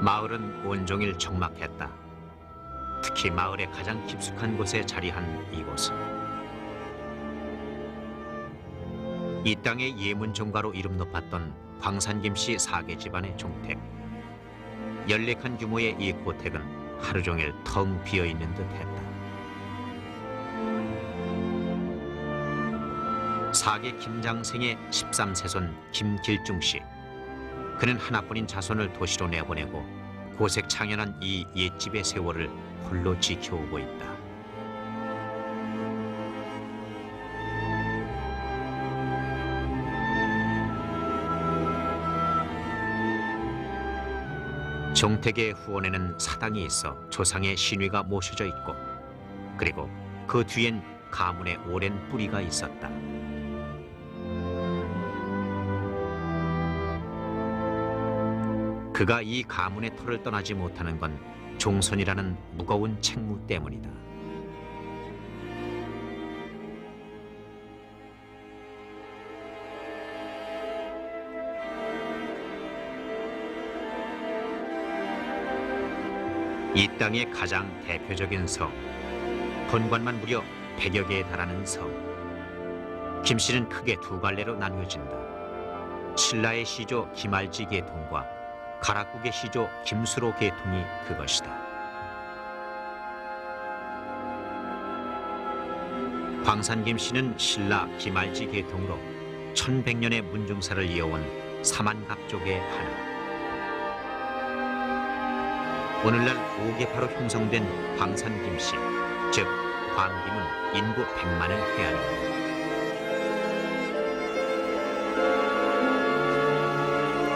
마을은 온종일 적막했다. 특히 마을의 가장 깊숙한 곳에 자리한 이곳은 이 땅의 예문종가로 이름 높았던 광산김씨 사계 집안의 종택. 연лек한 규모의 이 고택은 하루 종일 텅 비어있는 듯했다. 사계 김장생의 13세손 김길중씨. 그는 하나뿐인 자손을 도시로 내보내고 고색 창연한 이 옛집의 세월을 홀로 지켜오고 있다. 종택의 후원에는 사당이 있어 조상의 신위가 모셔져 있고, 그리고 그 뒤엔 가문의 오랜 뿌리가 있었다. 그가 이 가문의 터를 떠나지 못하는 건 종손이라는 무거운 책무 때문이다. 이 땅의 가장 대표적인 성, 본관만 무려 100여 개에 달하는 성. 김씨는 크게 두 갈래로 나뉘어진다. 신라의 시조 김알지 계통과 가락국의 시조 김수로 계통이 그것이다. 광산김씨는 신라 김알지 계통으로 1100년의 문중사를 이어온 사만갑족의 하나. 오늘날 5계파로 형성된 광산김씨, 즉 광김은 인구 100만을 헤아립니다.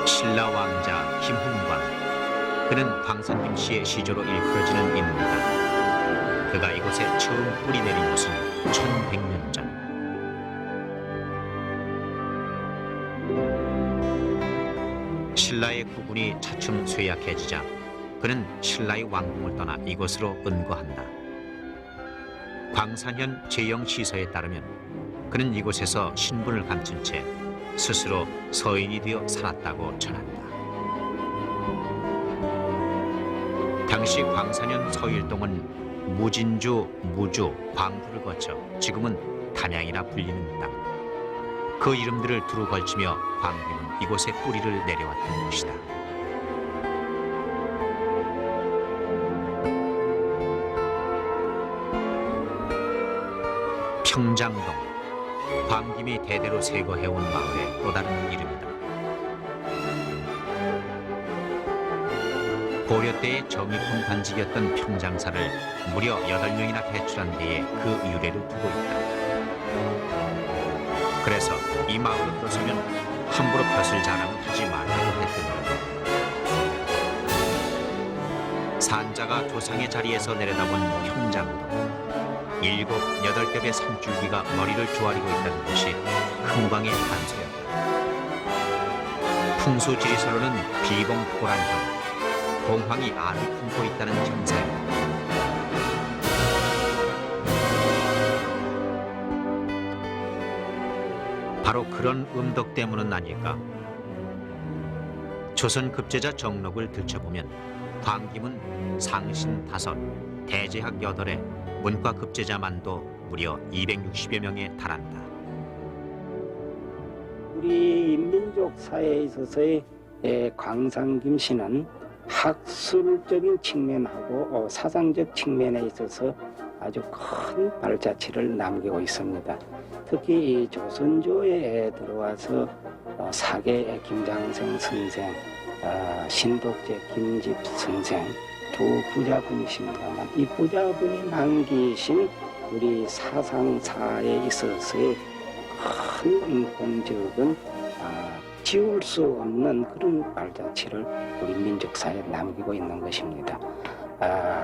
신라 왕자 김훈광, 그는 광산김씨의 시조로 일컬어지는 인물이다. 그가 이곳에 처음 뿌리 내린 것은 1100년 전. 신라의 국군이 차츰 쇠약해지자 그는 신라의 왕궁을 떠나 이곳으로 은거한다. 광산현 제영시서에 따르면 그는 이곳에서 신분을 감춘 채 스스로 서인이 되어 살았다고 전한다. 당시 광산현 서일동은 무진주, 무주, 광부를 거쳐 지금은 단양이라 불리는 땅. 그 이름들을 두루 걸치며 광김은 이곳에 뿌리를 내려왔던 것이다. 평장동, 광김이 대대로 세거해온 마을의 또 다른 이름이다. 고려 때의 정의품 단직이었던 평장사를 무려 8명이나 배출한 데에 그 유래를 두고 있다. 그래서 이 마을로 들어서면 함부로 벼슬 자랑을 하지 말라고 했던 것. 산자가 조상의 자리에서 내려다본 평장동. 7, 8겹의 산줄기가 머리를 조아리고 있다는 것이 흥광의 단서였다. 풍수지리서로는 비봉포란형, 봉황이 알을 품고 있다는 형사였다. 바로 그런 음덕 때문은 아닐까? 조선 급제자 정록을 들춰보면 광김은 상신 5, 대제학 8에 문과 급제자만도 무려 260여 명에 달한다. 우리 민족사에 있어서의 광산김씨는 학술적인 측면하고 사상적 측면에 있어서 아주 큰 발자취를 남기고 있습니다. 특히 이 조선조에 들어와서 사계 김장생 선생, 신독제 김집 선생 두 부자분이십니다만 이 부자분이 남기신 우리 사상사에 있어서의 큰 공적은 지울 수 없는 그런 발자취를 우리 민족사에 남기고 있는 것입니다.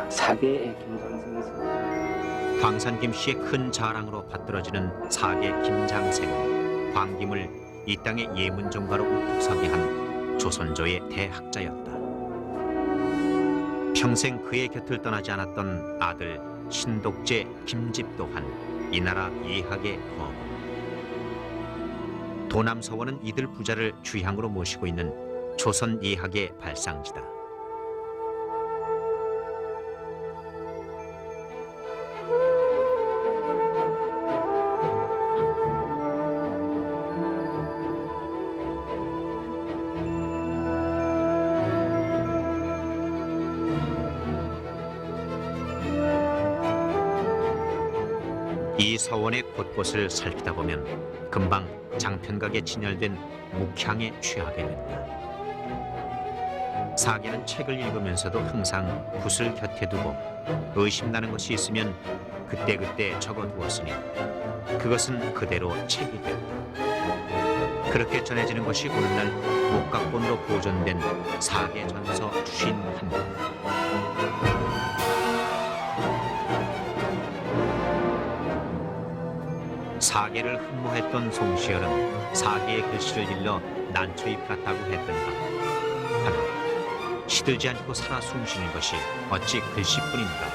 사계의 김장생 선생. 광산김씨의 큰 자랑으로 받들어지는 사계 김장생은 광김을 이 땅의 예문종가로 우뚝 서게 한 조선조의 대학자였다. 평생 그의 곁을 떠나지 않았던 아들 신독제 김집 또한 이 나라 예학의 거부. 도남서원은 이들 부자를 주향으로 모시고 있는 조선 예학의 발상지다. 이 서원의 곳곳을 살피다 보면 금방 장편각에 진열된 묵향에 취하게 된다. 사계는 책을 읽으면서도 항상 붓을 곁에 두고 의심나는 것이 있으면 그때그때 적어두었으니 그것은 그대로 책이 됐다. 그렇게 전해지는 것이 오늘날 목각본으로 보존된 사계전서 51권. 사계를 흠모했던 송시열은 사계의 글씨를 일러 난초잎 같다고 했던가. 하나, 시들지 않고 살아 숨쉬는 것이 어찌 글씨뿐인가.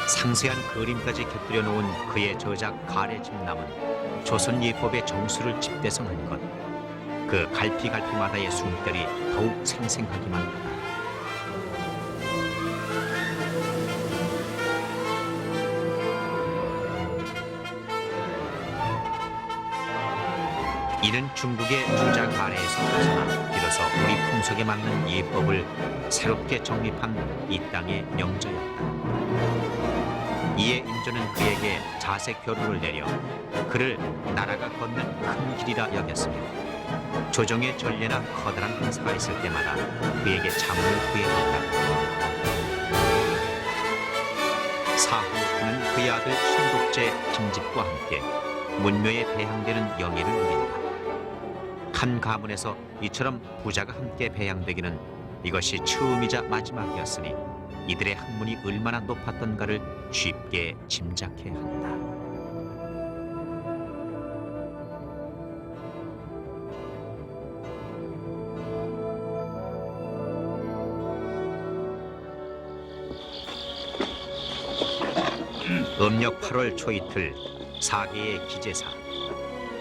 상세한 그림까지 곁들여 놓은 그의 저작 가래집남은 조선 예법의 정수를 집대성한 것. 그 갈피갈피마다의 숨결이 더욱 생생하기만 하다. 이는 중국의 주작 아래에서 벗어나 비로소 우리 풍속에 맞는 예법을 새롭게 정립한 이 땅의 명저였다. 이에 임조는 그에게 자색 교류를 내려 그를 나라가 걷는 큰 길이라 여겼으며 조정의 전례나 커다란 행사가 있을 때마다 그에게 자문을 구해왔다. 사후 그는 그의 아들 신독제 김집과 함께 문묘에 배양되는 영예를 누린다. 한 가문에서 이처럼 부자가 함께 배양되기는 이것이 처음이자 마지막이었으니 이들의 학문이 얼마나 높았던가를 쉽게 짐작해야 한다. 음력 8월 초이틀 사계의 기제사.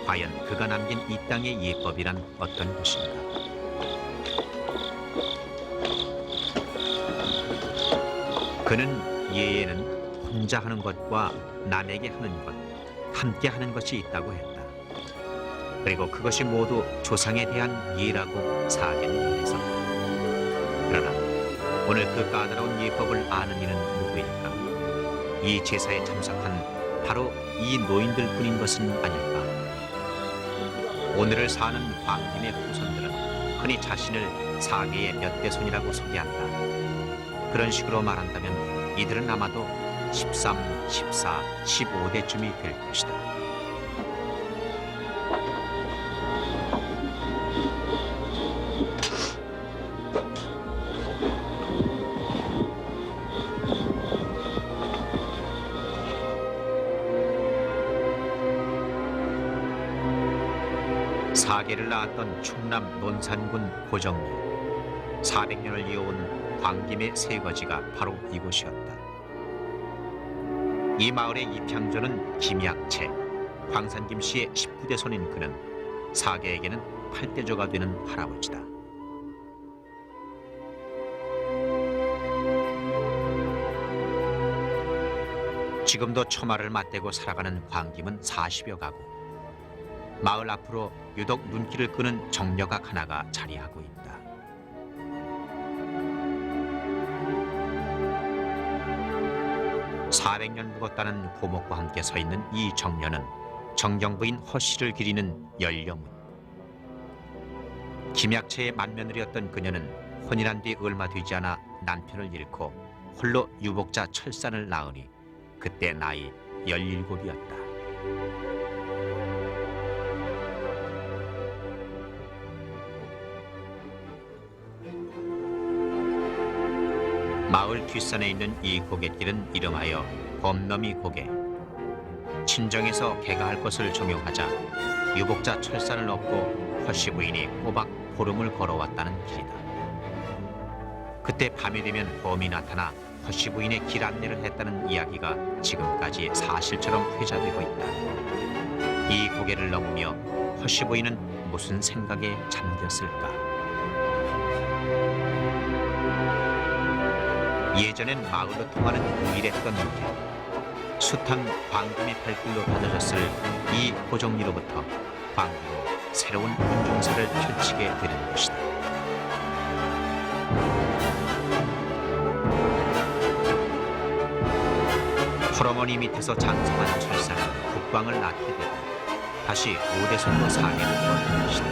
과연 그가 남긴 이 땅의 예법이란 어떤 것인가? 그는 예에는 혼자 하는 것과 남에게 하는 것, 함께 하는 것이 있다고 했다. 그리고 그것이 모두 조상에 대한 예라고 사계는 말했었다. 그러나 오늘 그 까다로운 예법을 아는 이는 누구일까? 이 제사에 참석한 바로 이 노인들뿐인 것은 아닐까? 오늘을 사는 광김의 후손들은 흔히 자신을 사계의 몇 대손이라고 소개한다. 그런 식으로 말한다면 이들은 아마도 13, 14, 15대쯤이 될 것이다. 사계를 낳았던 충남 논산군 고정리. 400년을 이어온 광김의 세거지가 바로 이곳이었다. 이 마을의 입향조는 김약채, 광산김 씨의 19대 손인 그는 사계에게는 8대조가 되는 할아버지다. 지금도 처마를 맞대고 살아가는 광김은 40여 가구. 마을 앞으로 유독 눈길을 끄는 정려각 하나가 자리하고 있다. (400년) 묵었다는 고목과 함께 서 있는 이 정려는 정경부인 허씨를 기리는 연령문. 김약채의 맏며느리였던 그녀는 혼인한 뒤 얼마 되지 않아 남편을 잃고 홀로 유복자 철산을 낳으니 그때 나이 17이었다. 마을 뒷산에 있는 이 고갯길은 이름하여 범너미 고개. 친정에서 개가할 것을 종용하자 유복자 철산을 얻고 허씨 부인이 꼬박 보름을 걸어왔다는 길이다. 그때 밤이 되면 범이 나타나 허씨 부인의 길 안내를 했다는 이야기가 지금까지 사실처럼 회자되고 있다. 이 고개를 넘으며 허씨 부인은 무슨 생각에 잠겼을까? 예전엔 마을로 통하는 유일했던 길, 숱한 광김의 발길로 다져졌을 이 고정리로부터 광김은 새로운 운종사를 펼치게 되는 것이다. 풀어머니 밑에서 장성한 철사는 국왕을 낳게 되고 다시 오대손으로 사계를 이어온 것이다.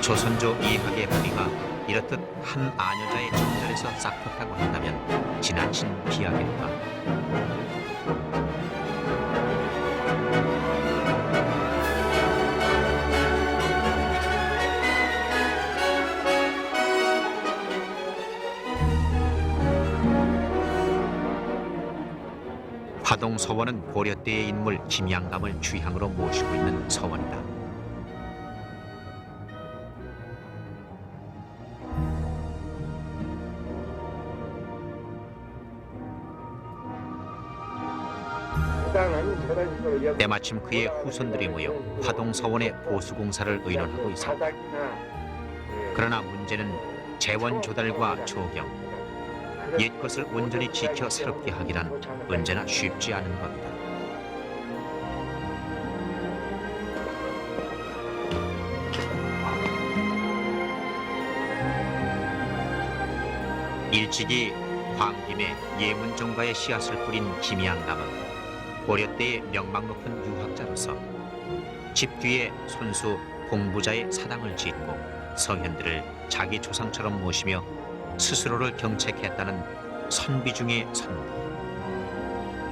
조선조 이학의 뿌리가 이렇듯 한 아녀자의 정절에서 싹텄다고 한다면 지나친 비약일까. 화동 서원은 고려 때의 인물 김양감을 주향으로 모시고 있는 서원이다. 때마침 그의 후손들이 모여 화동 서원의 보수 공사를 의논하고 있었다. 그러나 문제는 재원 조달과 조경, 옛것을 온전히 지켜 새롭게 하기란 언제나 쉽지 않은 겁니다. 일찍이 황김에 예문종가의 씨앗을 뿌린 김양감은 고려 때의 명망 높은 유학자로서 집 뒤에 손수 공부자의 사당을 짓고 성현들을 자기 조상처럼 모시며 스스로를 경책했다는 선비 중의 선비.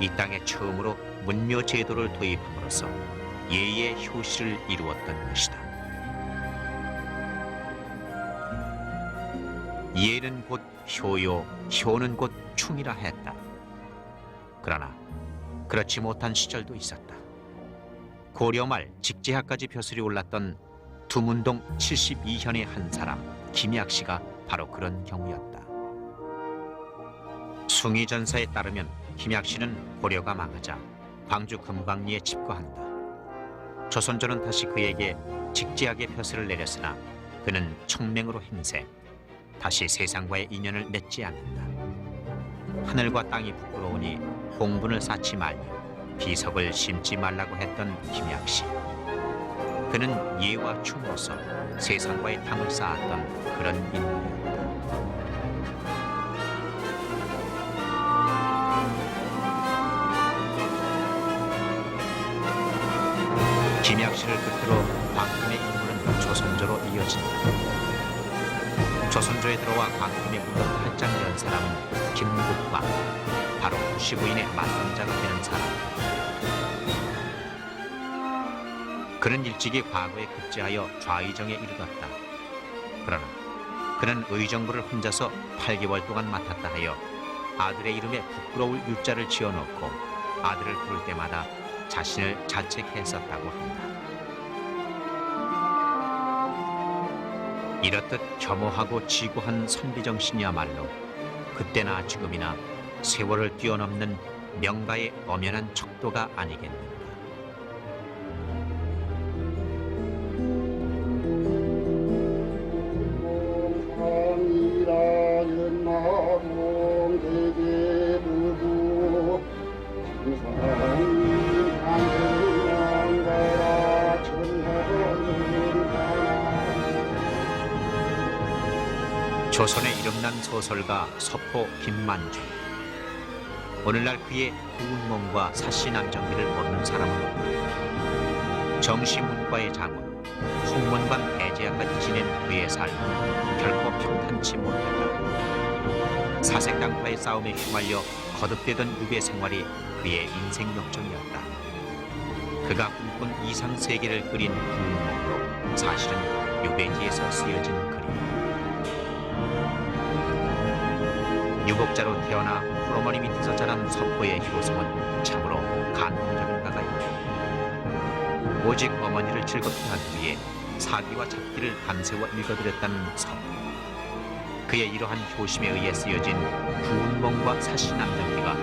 이 땅에 처음으로 문묘 제도를 도입함으로써 예의 효시를 이루었던 것이다. 예는 곧 효요, 효는 곧 충이라 했다. 그러나 그렇지 못한 시절도 있었다. 고려 말 직제하까지 벼슬이 올랐던 두문동 72현의 한 사람 김약씨가 바로 그런 경우였다. 숭의전사에 따르면 김약씨는 고려가 망하자 광주 금광리에 집거한다. 조선조는 다시 그에게 직제하게 벼슬을 내렸으나 그는 청맹으로 행세, 다시 세상과의 인연을 맺지 않는다. 하늘과 땅이 부끄러우니 공분을 쌓지 말며 비석을 심지 말라고 했던 김약씨. 그는 예와 충으로서 세상과의 탐을 쌓았던 그런 인물이었다. 김약씨를 끝으로 광금의 인물은 조선조로 이어진다. 조선조에 들어와 광금의 문을 활짝 연 사람은 김국광, 바로 15인의 맞선자가 되는 사람. 그는 일찍이 과거에 급제하여 좌의정에 이르렀다. 그러나 그는 의정부를 혼자서 8개월 동안 맡았다 하여 아들의 이름에 부끄러울 유자를 지어놓고 아들을 부를 때마다 자신을 자책했었다고 한다. 이렇듯 겸허하고 지고한 선비정신이야말로 그때나 지금이나 세월을 뛰어넘는 명가의 엄연한 척도가 아니겠는가. 조선의 이름난 소설가 서포 김만중. 오늘날 그의 구운몽과 사시남정기를 모르는 사람은 없다. 정시문과의 장군, 홍문관 배제하까지 지낸 그의 삶은 결코 평탄치 못했다. 사색당파의 싸움에 휘말려 거듭되던 유배 생활이 그의 인생 역정이었다. 그가 꿈꾼 이상세계를 그린 구운몽도 사실은 유배지에서 쓰여진 글이다. 유복자로 태어나 풀어머니 밑에서 자란 서포의 효성은 참으로 감동적인 바가 있다. 오직 어머니를 즐겁게 하기 위해 사기와 잡기를 밤새워 읽어드렸다는 서포. 그의 이러한 효심에 의해 쓰여진 구운몽과 사시남정기가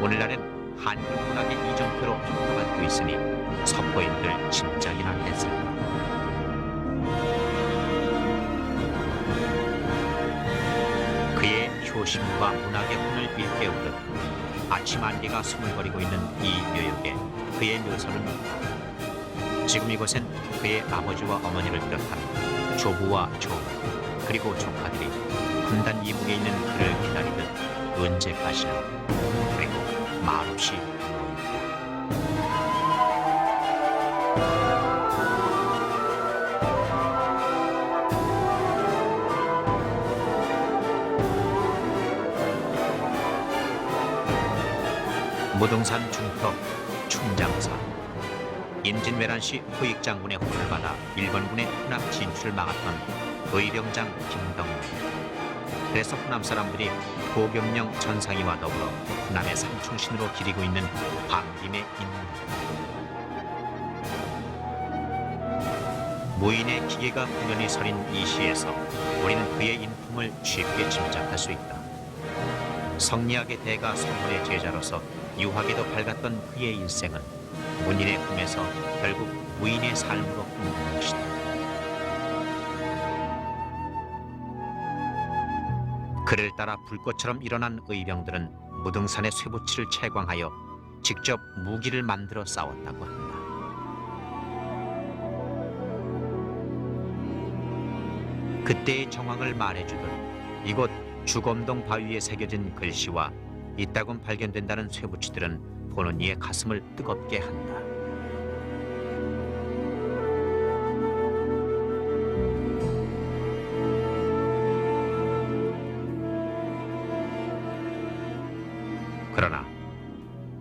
오늘날엔 한글 문학의 이정표로 평가받고 있으니 서포인들 짐작이나 했을까. 그의 효심과 문학의 혼을 일깨우듯 아침 안개가 스물거리고 있는 이 묘역에 그의 묘선은 있다. 지금 이곳엔 그의 아버지와 어머니를 비롯한 조부와 조부 그리고 조카들이 분단 이북에 있는 그를 기다리듯 언제까지나, 그리고 말없이 보인다. 무등산 중턱 충장사. 임진왜란 시 후익 장군의 호를 받아 일본군의 후남 진출을 막았던 의병장 김덕문. 그래서 후남 사람들이 고경령 전상이와 더불어 후남의 삼충신으로 기리고 있는 광김의 인물. 무인의 기계가 공연히 서린 이 시에서 우리는 그의 인품을 쉽게 짐작할 수 있다. 성리학의 대가 성문의 제자로서 유하게도 밝았던 그의 일생은 문인의 꿈에서 결국 무인의 삶으로 끝난 것이다. 그를 따라 불꽃처럼 일어난 의병들은 무등산의 쇠붙이를 채광하여 직접 무기를 만들어 싸웠다고 한다. 그때의 정황을 말해주듯 이곳 주검동 바위에 새겨진 글씨와 이따금 발견된다는 쇠붙이들은 보는 이의 가슴을 뜨겁게 한다. 그러나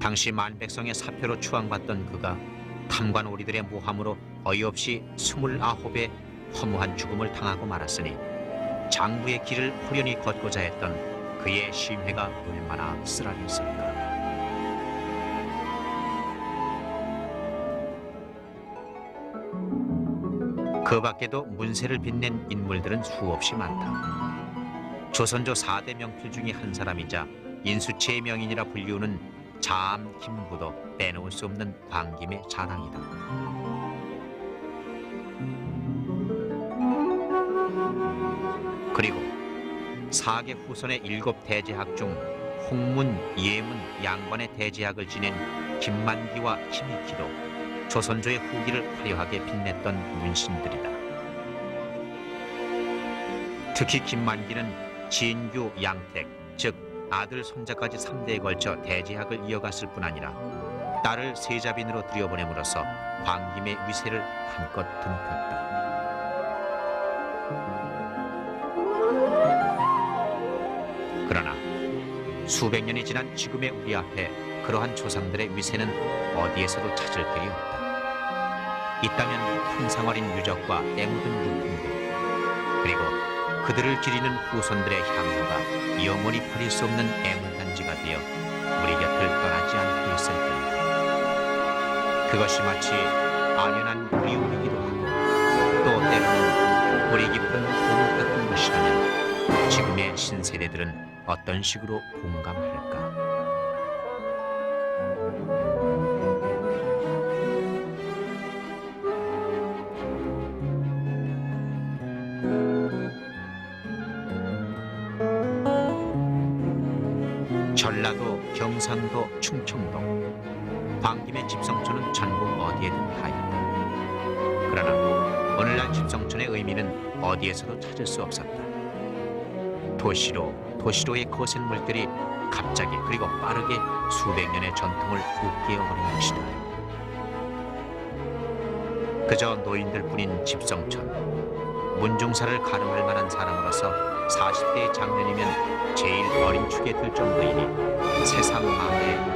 당시 만백성의 사표로 추앙받던 그가 탐관오리들의 모함으로 어이없이 29의 허무한 죽음을 당하고 말았으니 장부의 길을 호련히 걷고자 했던 그의 심회가 얼마나 쓰라렸을까. 그 밖에도 문세를 빛낸 인물들은 수없이 많다. 조선조 4대 명필 중에 한 사람이자 인수치의 명인이라 불리우는 자암 김구도 빼놓을 수 없는 광김의 자랑이다. 그리고 사계 후손의 7대제학 중 홍문, 예문, 양반의 대제학을 지낸 김만기와 김익희도 조선조의 후기를 화려하게 빛냈던 문신들이다. 특히 김만기는 진규, 양택, 즉 아들, 손자까지 3대에 걸쳐 대제학을 이어갔을 뿐 아니라 딸을 세자빈으로 들여보냄으로써 광김의 위세를 한껏 드높였다. 그러나 수백 년이 지난 지금의 우리 앞에 그러한 조상들의 위세는 어디에서도 찾을 길이 없다. 있다면 풍상어린 유적과 애묻은 물품들, 그리고 그들을 기리는 후손들의 향후가 영원히 버릴 수 없는 애물단지가 되어 우리 곁을 떠나지 않고 있을 텐데, 그것이 마치 아련한 그리움이기도 하고 또 때로는 뿌리 깊은 고목 같은 것이라면 지금의 신세대들은 어떤 식으로 공감할까? 전라도, 경상도, 충청도, 광김의 집성촌은 전국 어디에든 다 있다. 그러나 오늘날 집성촌의 의미는 어디에서도 찾을 수 없었다. 도시로의 거센 물들이 갑자기 그리고 빠르게 수백 년의 전통을 웃게어버린 것이다. 그저 노인들뿐인 집성촌, 문중사를 가름할 만한 사람으로서 40대의 장년이면 제일 어린 축에 들 정도이니 세상 만에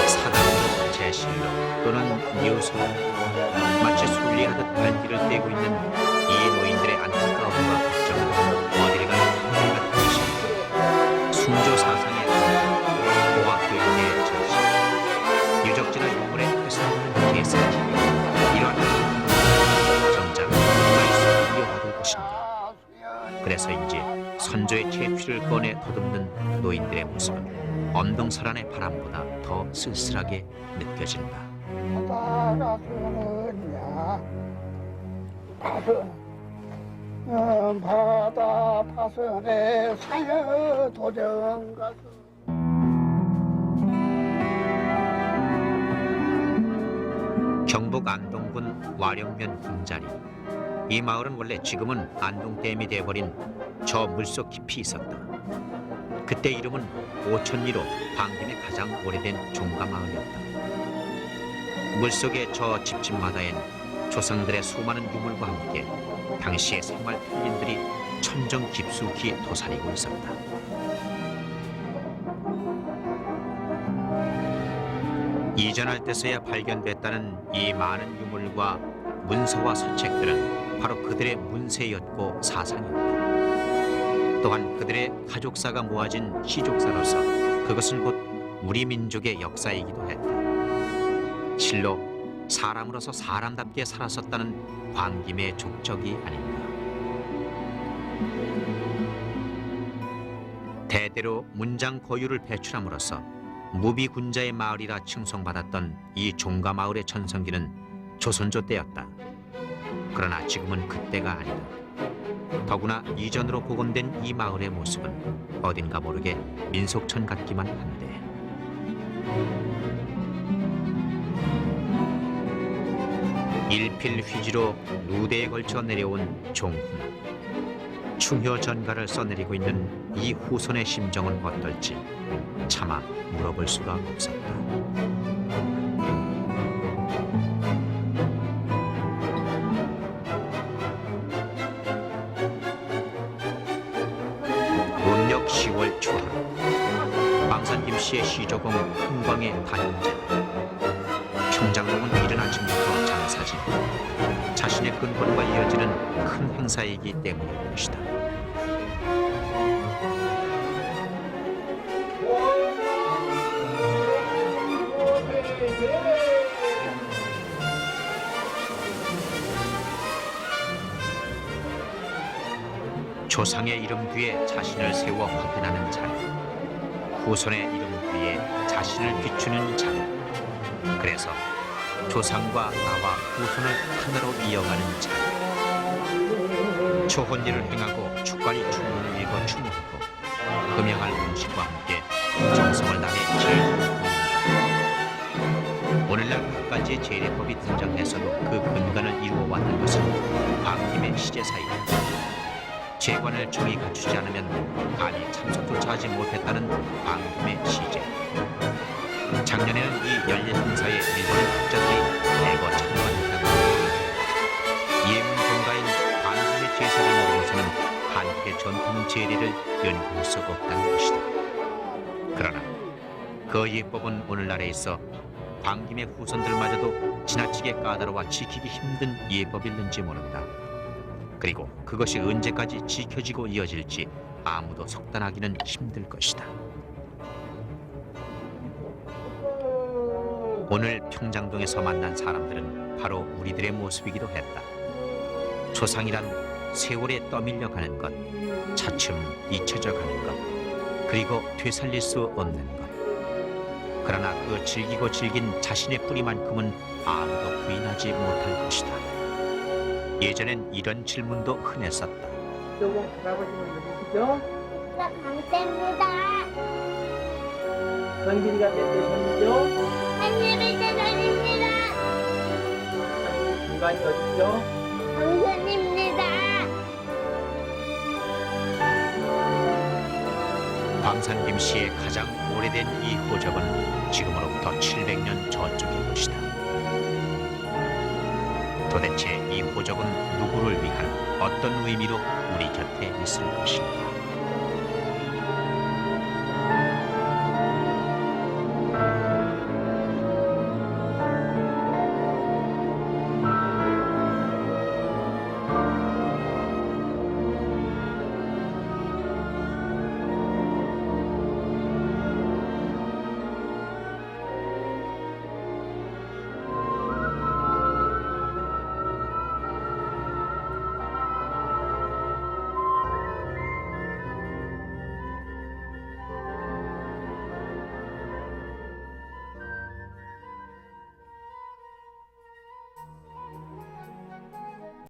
사당도 제실록 또는 뉴스록 마치 순리하듯 발길을 떼고 있는 이 노인들의 안타까움과 걱정은 어디를 가는 한물 같은 것입니다. 순조 사상의 고학교육의 전시, 유적지나 유물의 회수하는 계산기, 이러한 정작 말씀을 이어받을 것입니다. 그래서인지 선조의 채취를 꺼내 더듬는 노인들의 모습은 언등설한의 바람보다 더 쓸쓸하게 느껴진다. 살았으면야 가서 바다 파선에 사여 도정 가서 경북 안동군 와령면 군자리. 이 마을은 원래 지금은 안동댐이 돼버린 저 물속 깊이 있었다. 그때 이름은 오천리로 광김의 가장 오래된 종가마을이었다. 물속의 저 집집마다엔 조상들의 수많은 유물과 함께 당시의 생활 편린들이 천정 깊숙이 도사리고 있었다. 이전할 때서야 발견됐다는 이 많은 유물과 문서와 서책들은 바로 그들의 문세였고 사상이었다. 또한 그들의 가족사가 모아진 시족사로서 그것은 곧 우리 민족의 역사이기도 했다. 실로 사람으로서 사람답게 살았었다는 광김의 족적이 아닌가. 대대로 문장 고유를 배출함으로써 무비군자의 마을이라 칭송받았던 이 종가마을의 전성기는 조선조 때였다. 그러나 지금은 그때가 아니다. 더구나 이전으로 복원된 이 마을의 모습은 어딘가 모르게 민속촌 같기만 한데. 일필휘지로 누대에 걸쳐 내려온 종훈. 충효 전가를 써내리고 있는 이 후손의 심정은 어떨지 차마 물어볼 수가 없었다. 음력 10월 초하루, 광산 김씨의 시조공 흥광의 단원제. 평장봉은 이른 아침부터 장사지 자신의 근본과 이어지는 큰 행사이기 때문일 것이다. 조상의 이름 뒤에 자신을 세워 확인하는 자리, 후손의 이름 뒤에 자신을 비추는 자리. 그래서 조상과 나와 후손을 하나로 이어가는 자리. 초혼일을 행하고 축관이 춘문을 읽어 추모하고 금양할 음식과 함께 정성을 다해 제일을 오늘날 각가지의 제례법이 등장해서도 그 근간을 이루어왔는 것은 광김의 시제사이다. 제관을 정히 갖추지 않으면 감히 참석조차 하지 못했다는 광김의 시제. 작년에는 이 열린 행사에 일본 학자들이 대거 참관했다고 합니다. 예문 종가인 광김의 제사를 모르고서는 한국의 전통 제례를 연구할 수 없다는 것이다. 그러나 그 예법은 오늘날에 있어 광김의 후손들마저도 지나치게 까다로워 지키기 힘든 예법일는지 모른다. 그리고 그것이 언제까지 지켜지고 이어질지 아무도 속단하기는 힘들 것이다. 오늘 평장동에서 만난 사람들은 바로 우리들의 모습이기도 했다. 조상이란 세월에 떠밀려 가는 것, 차츰 잊혀져 가는 것, 그리고 되살릴 수 없는 것. 그러나 그 즐기고 즐긴 자신의 뿌리만큼은 아무도 부인하지 못할 것이다. 예전엔 이런 질문도 흔했었다. 조금 할아버지는 누구시죠? 나 강태입니다. 전길이가 몇 대셨는지요? 한입을 대전입니다. 중간이 어디죠? 강선입니다. 광산 김씨의 가장 오래된 이 호적은 지금으로부터 700년 저쪽일 것이다. 도대체 이 호적은 누구를 위한 어떤 의미로 우리 곁에 있을 것인가?